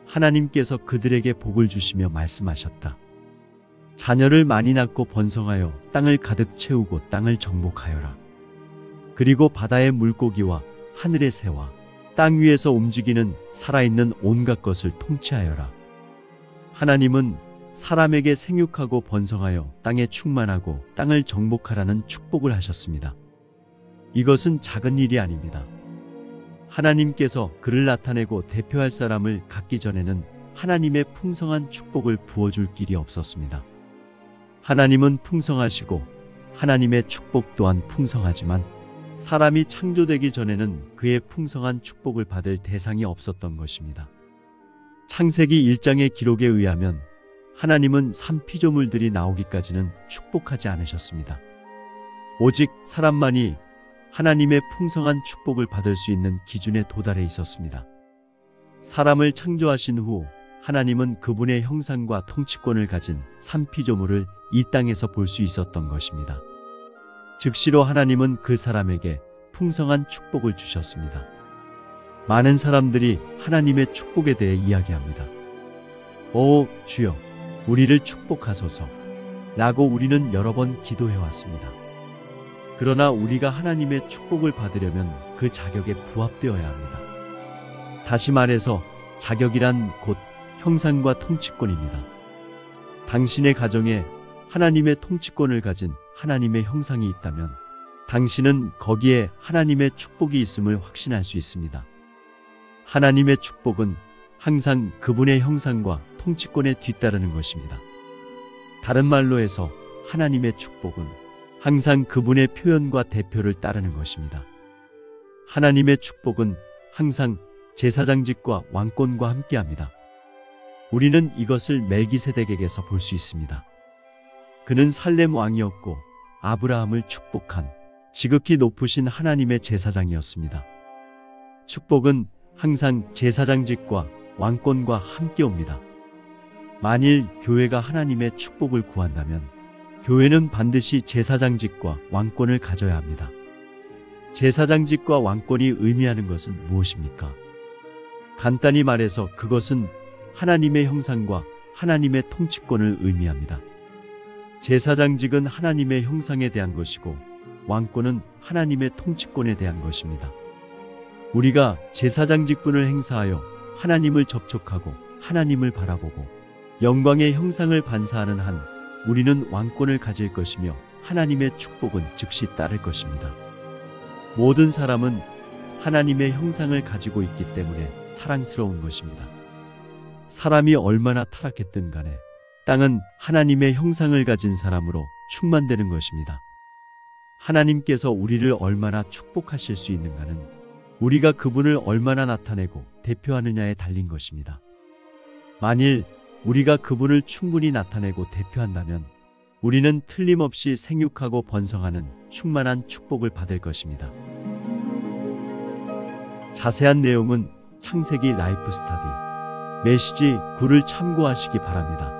하나님께서 그들에게 복을 주시며 말씀하셨다. 자녀를 많이 낳고 번성하여 땅을 가득 채우고 땅을 정복하여라. 그리고 바다의 물고기와 하늘의 새와 땅 위에서 움직이는 살아있는 온갖 것을 통치하여라. 하나님은 사람에게 생육하고 번성하여 땅에 충만하고 땅을 정복하라는 축복을 하셨습니다. 이것은 작은 일이 아닙니다. 하나님께서 그를 나타내고 대표할 사람을 갖기 전에는 하나님의 풍성한 축복을 부어줄 길이 없었습니다. 하나님은 풍성하시고 하나님의 축복 또한 풍성하지만 사람이 창조되기 전에는 그의 풍성한 축복을 받을 대상이 없었던 것입니다. 창세기 1장의 기록에 의하면 하나님은 산 피조물들이 나오기까지는 축복하지 않으셨습니다. 오직 사람만이 하나님의 풍성한 축복을 받을 수 있는 기준에 도달해 있었습니다. 사람을 창조하신 후 하나님은 그분의 형상과 통치권을 가진 산 피조물을 이 땅에서 볼 수 있었던 것입니다. 즉시로 하나님은 그 사람에게 풍성한 축복을 주셨습니다. 많은 사람들이 하나님의 축복에 대해 이야기합니다. 오 주여, 우리를 축복하소서 라고 우리는 여러 번 기도해왔습니다. 그러나 우리가 하나님의 축복을 받으려면 그 자격에 부합되어야 합니다. 다시 말해서 자격이란 곧 형상과 통치권입니다. 당신의 가정에 하나님의 통치권을 가진 하나님의 형상이 있다면 당신은 거기에 하나님의 축복이 있음을 확신할 수 있습니다. 하나님의 축복은 항상 그분의 형상과 통치권에 뒤따르는 것입니다. 다른 말로 해서 하나님의 축복은 항상 그분의 표현과 대표를 따르는 것입니다. 하나님의 축복은 항상 제사장직과 왕권과 함께합니다. 우리는 이것을 멜기세덱에게서 볼 수 있습니다. 그는 살렘 왕이었고 아브라함을 축복한 지극히 높으신 하나님의 제사장이었습니다. 축복은 항상 제사장직과 왕권과 함께 옵니다. 만일 교회가 하나님의 축복을 구한다면 교회는 반드시 제사장직과 왕권을 가져야 합니다. 제사장직과 왕권이 의미하는 것은 무엇입니까? 간단히 말해서 그것은 하나님의 형상과 하나님의 통치권을 의미합니다. 제사장직은 하나님의 형상에 대한 것이고 왕권은 하나님의 통치권에 대한 것입니다. 우리가 제사장직분을 행사하여 하나님을 접촉하고 하나님을 바라보고 영광의 형상을 반사하는 한 우리는 왕권을 가질 것이며 하나님의 축복은 즉시 따를 것입니다. 모든 사람은 하나님의 형상을 가지고 있기 때문에 사랑스러운 것입니다. 사람이 얼마나 타락했든 간에 땅은 하나님의 형상을 가진 사람으로 충만되는 것입니다. 하나님께서 우리를 얼마나 축복하실 수 있는가는 우리가 그분을 얼마나 나타내고 대표하느냐에 달린 것입니다. 만일 우리가 그분을 충분히 나타내고 대표한다면 우리는 틀림없이 생육하고 번성하는 충만한 축복을 받을 것입니다. 자세한 내용은 창세기 라이프 스타디 메시지 9를 참고하시기 바랍니다.